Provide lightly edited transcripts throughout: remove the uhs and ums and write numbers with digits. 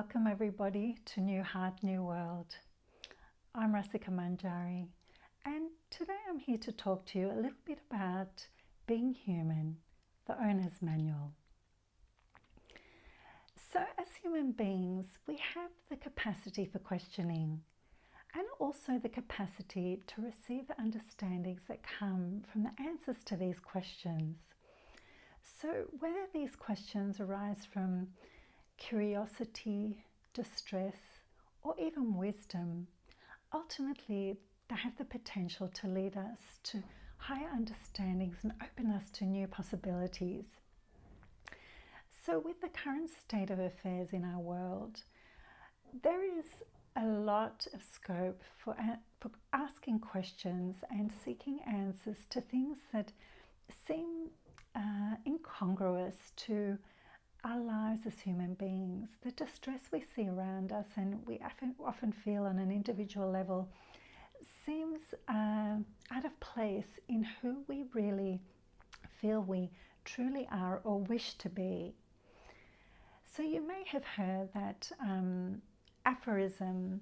Welcome everybody to New Heart, New World. I'm Rasika Manjari, and today I'm here to talk to you a little bit about being human, the owner's manual. So as human beings, we have the capacity for questioning and also the capacity to receive the understandings that come from the answers to these questions. So whether these questions arise from curiosity, distress, or even wisdom, ultimately they have the potential to lead us to higher understandings and open us to new possibilities. So with the current state of affairs in our world, there is a lot of scope for asking questions and seeking answers to things that seem incongruous to our lives as human beings. The distress we see around us and we often feel on an individual level seems out of place in who we really feel we truly are or wish to be. So you may have heard that aphorism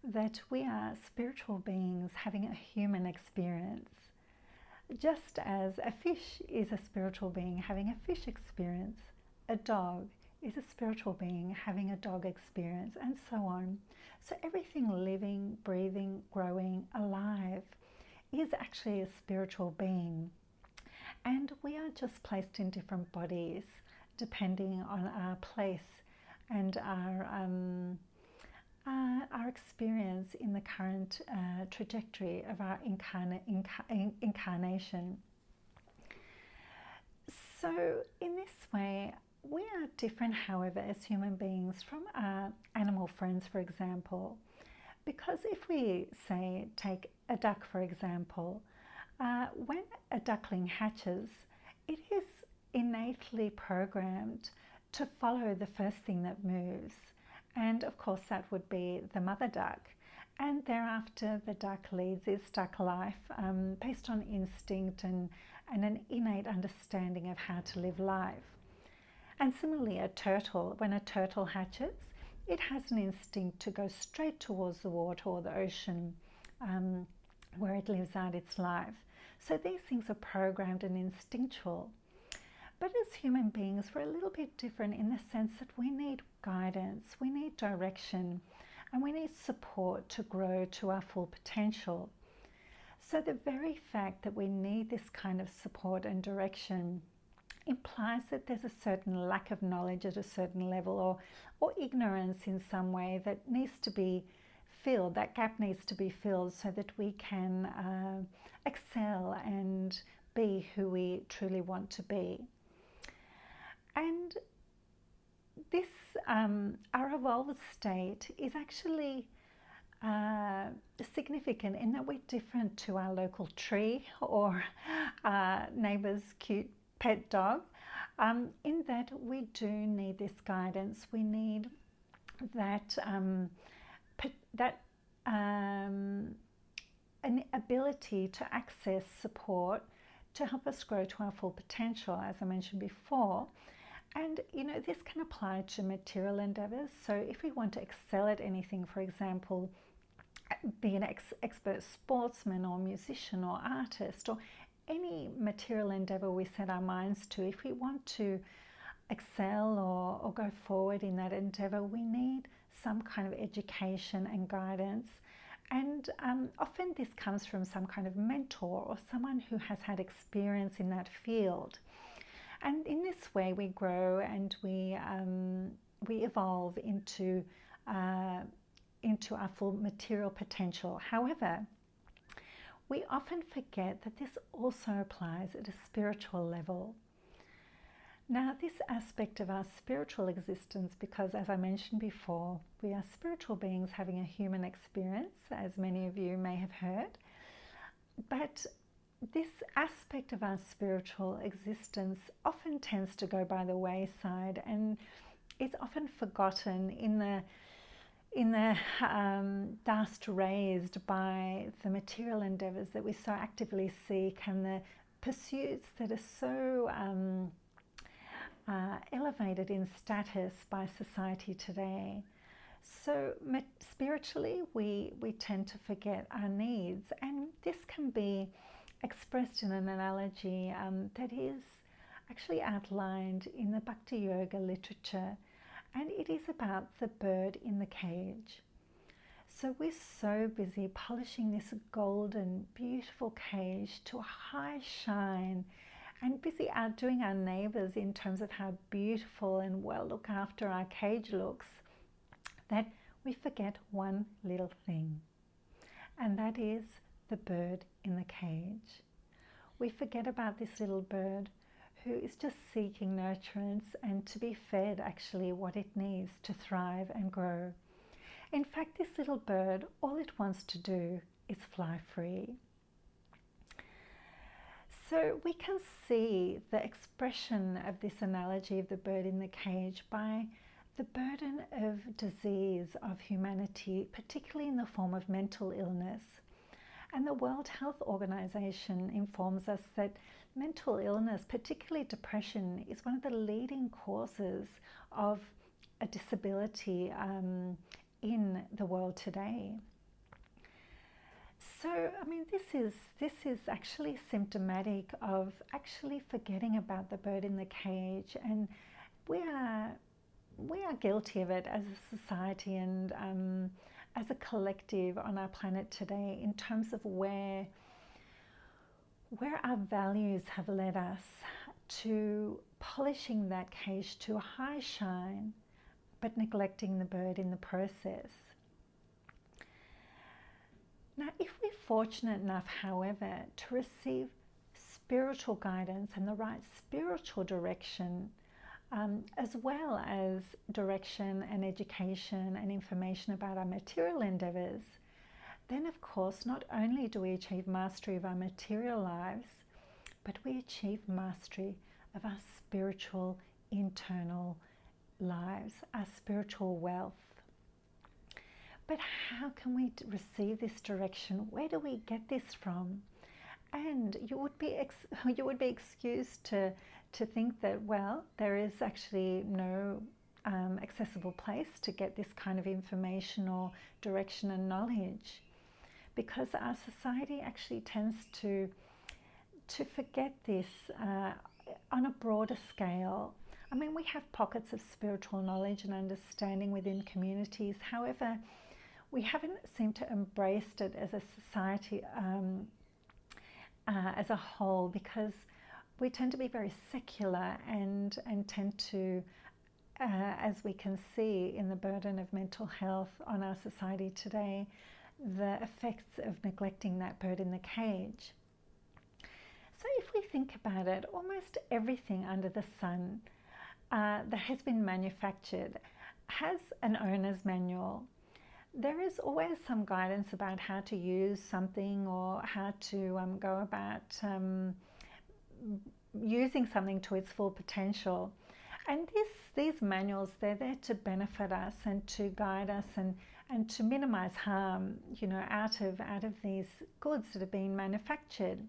that we are spiritual beings having a human experience. Just as a fish is a spiritual being having a fish experience, a dog is a spiritual being having a dog experience, and so on. So everything living, breathing, growing, alive is actually a spiritual being. And we are just placed in different bodies depending on our place and our experience in the current trajectory of our incarnation. So in this way, we are different, however, as human beings from our animal friends, for example, because if we say, take a duck, for example, when a duckling hatches, it is innately programmed to follow the first thing that moves. And of course, that would be the mother duck. And thereafter, the duck leads its duck life based on instinct and an innate understanding of how to live life. And similarly, a turtle, when a turtle hatches, it has an instinct to go straight towards the water or the ocean where it lives out its life. So these things are programmed and instinctual. But as human beings, we're a little bit different in the sense that we need guidance, we need direction, and we need support to grow to our full potential. So the very fact that we need this kind of support and direction implies that there's a certain lack of knowledge at a certain level or ignorance in some way that needs to be filled, that gap needs to be filled so that we can excel and be who we truly want to be. And this, our evolved state is actually significant in that we're different to our local tree or our neighbour's cute pet dog, in that we do need this guidance. We need that an ability to access support to help us grow to our full potential, as I mentioned before. And this can apply to material endeavours. So if we want to excel at anything, for example, be an expert sportsman or musician or artist, or any material endeavour we set our minds to, if we want to excel or go forward in that endeavour, we need some kind of education and guidance. And often this comes from some kind of mentor or someone who has had experience in that field. And in this way, we grow and we evolve into our full material potential. However, we often forget that this also applies at a spiritual level. Now, this aspect of our spiritual existence, because as I mentioned before, we are spiritual beings having a human experience, as many of you may have heard, but this aspect of our spiritual existence often tends to go by the wayside and is often forgotten in the dust raised by the material endeavours that we so actively seek and the pursuits that are so elevated in status by society today. So spiritually, we tend to forget our needs, and this can be expressed in an analogy that is actually outlined in the Bhakti Yoga literature, and it is about the bird in the cage. So we're so busy polishing this golden, beautiful cage to a high shine, and busy outdoing our neighbours in terms of how beautiful and well looked after our cage looks, that we forget one little thing, and that is the bird in the cage. We forget about this little bird who is just seeking nurturance and to be fed actually what it needs to thrive and grow. In fact, this little bird, all it wants to do is fly free. So we can see the expression of this analogy of the bird in the cage by the burden of disease of humanity, particularly in the form of mental illness. And the World Health Organization informs us that mental illness, particularly depression, is one of the leading causes of a disability in the world today. So, I mean, this is actually symptomatic of actually forgetting about the bird in the cage, and we are guilty of it as a society and as a collective on our planet today, in terms of where our values have led us to polishing that cage to a high shine, but neglecting the bird in the process. Now, if we're fortunate enough, however, to receive spiritual guidance and the right spiritual direction, as well as direction and education and information about our material endeavours, then of course not only do we achieve mastery of our material lives, but we achieve mastery of our spiritual internal lives, our spiritual wealth. But how can we receive this direction? Where do we get this from? And you would be excused to think that, well, there is actually no accessible place to get this kind of information or direction and knowledge, because our society actually tends to forget this on a broader scale. I mean, we have pockets of spiritual knowledge and understanding within communities. However, we haven't seemed to embrace it as a society as a whole, because we tend to be very secular and tend to, as we can see in the burden of mental health on our society today, the effects of neglecting that bird in the cage. So if we think about it, almost everything under the sun that has been manufactured has an owner's manual. There is always some guidance about how to use something or how to go about using something to its full potential. And these manuals, they're there to benefit us and to guide us and to minimize harm, out of these goods that are being manufactured.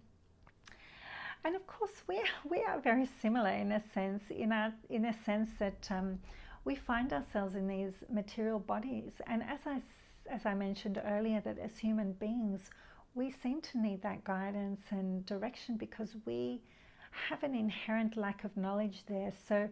And of course, we are very similar in a sense that we find ourselves in these material bodies, and as I mentioned earlier, that as human beings we seem to need that guidance and direction because we have an inherent lack of knowledge there. So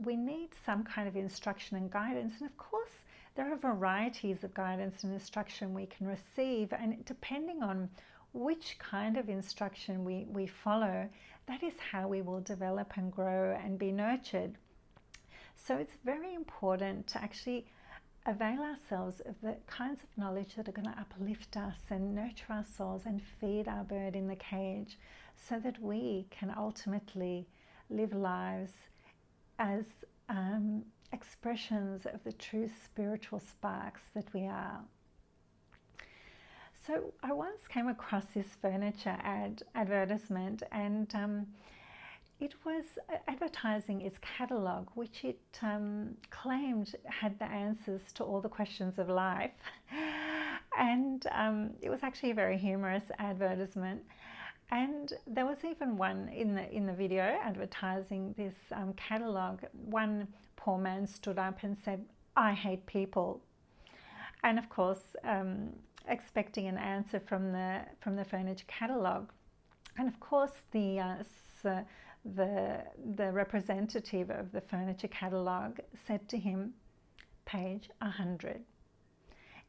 we need some kind of instruction and guidance, and of course there are varieties of guidance and instruction we can receive, and depending on which kind of instruction we follow, that is how we will develop and grow and be nurtured. So it's very important to actually avail ourselves of the kinds of knowledge that are going to uplift us and nurture our souls and feed our bird in the cage, so that we can ultimately live lives as expressions of the true spiritual sparks that we are. So I once came across this furniture advertisement, and it was advertising its catalogue, which it claimed had the answers to all the questions of life. And it was actually a very humorous advertisement. And there was even one in the video advertising this catalogue. One poor man stood up and said, "I hate people." and of course expecting an answer from the furniture catalogue. And of course the representative of the furniture catalogue said to him, page 100,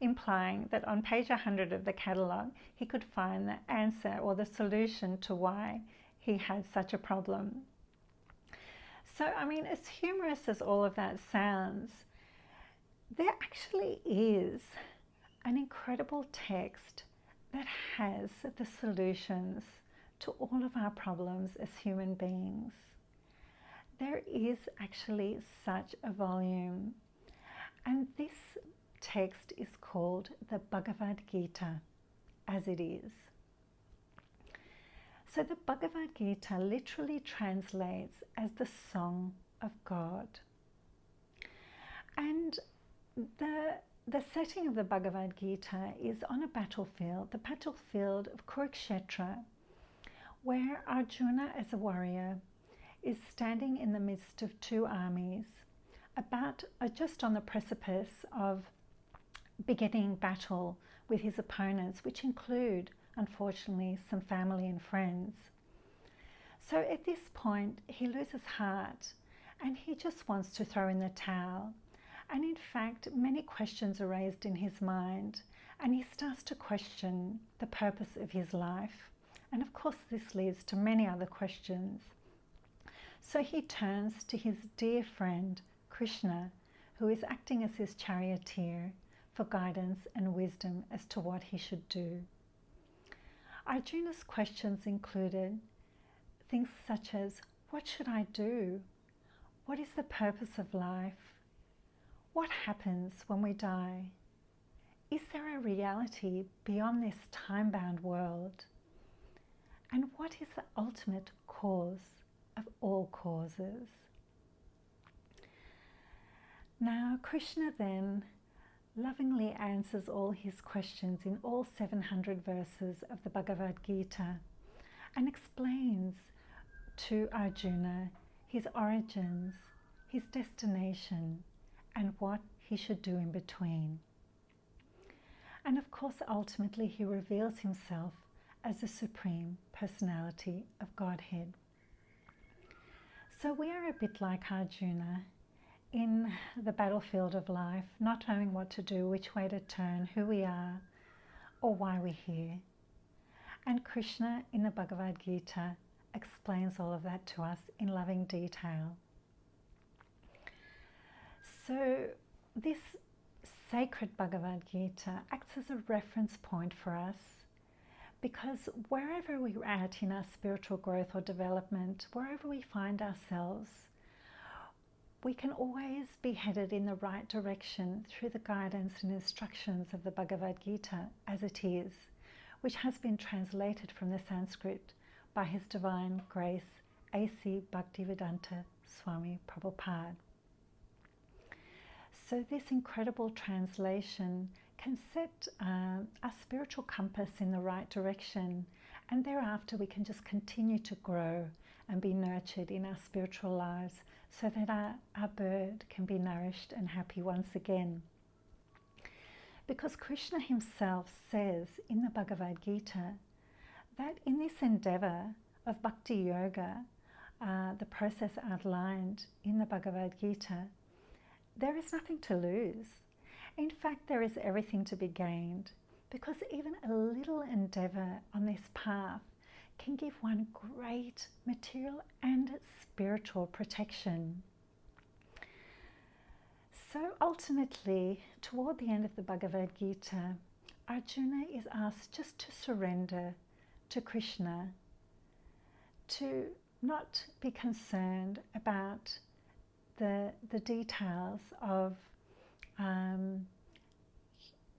implying that on page 100 of the catalogue he could find the answer or the solution to why he had such a problem. So, I mean, as humorous as all of that sounds, there actually is an incredible text that has the solutions to all of our problems as human beings. There is actually such a volume, and this text is called the Bhagavad Gita, as it is. So the Bhagavad Gita literally translates as the Song of God. And the setting of the Bhagavad Gita is on a battlefield, the battlefield of Kurukshetra, where Arjuna, as a warrior, is standing in the midst of two armies, just on the precipice of beginning battle with his opponents, which include, unfortunately, some family and friends. So at this point, he loses heart and he just wants to throw in the towel. And in fact, many questions are raised in his mind, and he starts to question the purpose of his life. And of course, this leads to many other questions. So he turns to his dear friend, Krishna, who is acting as his charioteer, for guidance and wisdom as to what he should do. Arjuna's questions included things such as, what should I do? What is the purpose of life? What happens when we die? Is there a reality beyond this time-bound world? And what is the ultimate cause of all causes? Now, Krishna then lovingly answers all his questions in all 700 verses of the Bhagavad Gita and explains to Arjuna his origins, his destination, and what he should do in between. And of course, ultimately, he reveals himself as the Supreme Personality of Godhead. So we are a bit like Arjuna in the battlefield of life, not knowing what to do, which way to turn, who we are, or why we're here. And Krishna in the Bhagavad Gita explains all of that to us in loving detail. So this sacred Bhagavad Gita acts as a reference point for us, because wherever we're at in our spiritual growth or development, wherever we find ourselves, we can always be headed in the right direction through the guidance and instructions of the Bhagavad Gita as it is, which has been translated from the Sanskrit by His Divine Grace A.C. Bhaktivedanta Swami Prabhupada. So this incredible translation can set our spiritual compass in the right direction, and thereafter we can just continue to grow and be nurtured in our spiritual lives so that our bird can be nourished and happy once again. Because Krishna himself says in the Bhagavad Gita that in this endeavor of Bhakti Yoga, the process outlined in the Bhagavad Gita, there is nothing to lose. In fact, there is everything to be gained, because even a little endeavor on this path can give one great material and spiritual protection. So ultimately, toward the end of the Bhagavad Gita, Arjuna is asked just to surrender to Krishna, to not be concerned about the details of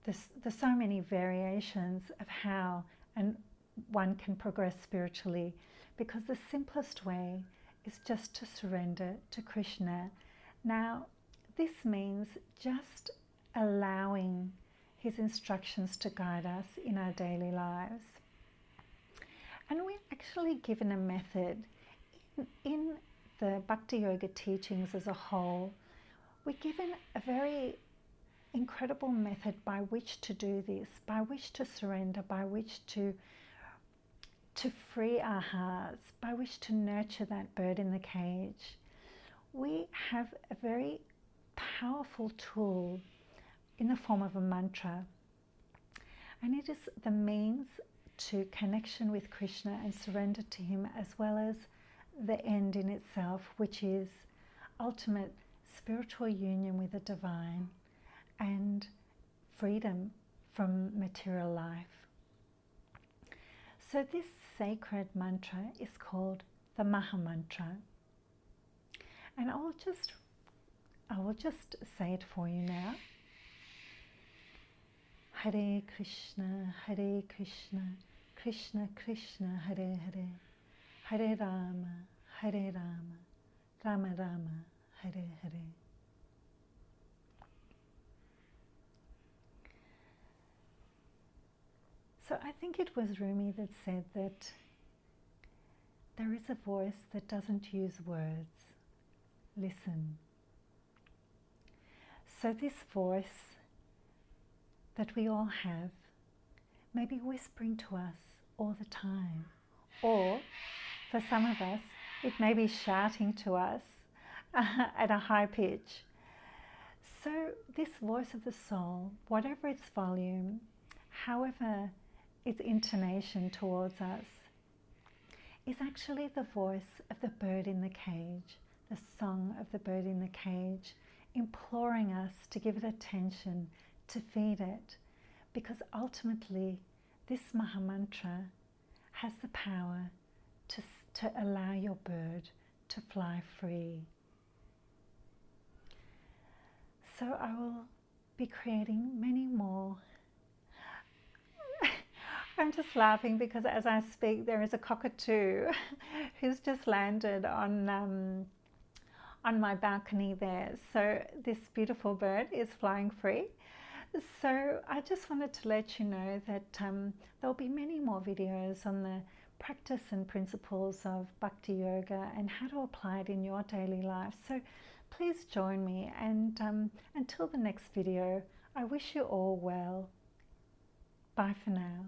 the so many variations of how one can progress spiritually, because the simplest way is just to surrender to Krishna. Now, this means just allowing his instructions to guide us in our daily lives. And we're actually given a method in the Bhakti Yoga teachings as a whole. We're given a very incredible method by which to do this, by which to surrender, by which to free our hearts, by which to nurture that bird in the cage. We have a very powerful tool in the form of a mantra, and it is the means to connection with Krishna and surrender to him, as well as the end in itself, which is ultimate spiritual union with the divine and freedom from material life. So this sacred mantra is called the Maha Mantra, and I will just say it for you now. Hare Krishna, Krishna Krishna, Hare Hare, Hare Rama, Rama Rama, Hare Hare. So I think it was Rumi that said that there is a voice that doesn't use words. Listen. So this voice that we all have may be whispering to us all the time, or for some of us it may be shouting to us at a high pitch. So this voice of the soul, whatever its volume, however its intonation towards us, is actually the voice of the bird in the cage, the song of the bird in the cage, imploring us to give it attention, to feed it, because ultimately this Maha Mantra has the power to allow your bird to fly free. So I will be creating many more. I'm just laughing because as I speak there is a cockatoo who's just landed on my balcony there. So this beautiful bird is flying free. So I just wanted to let you know that there'll be many more videos on the practice and principles of Bhakti Yoga and how to apply it in your daily life. So please join me, and until the next video, I wish you all well. Bye for now.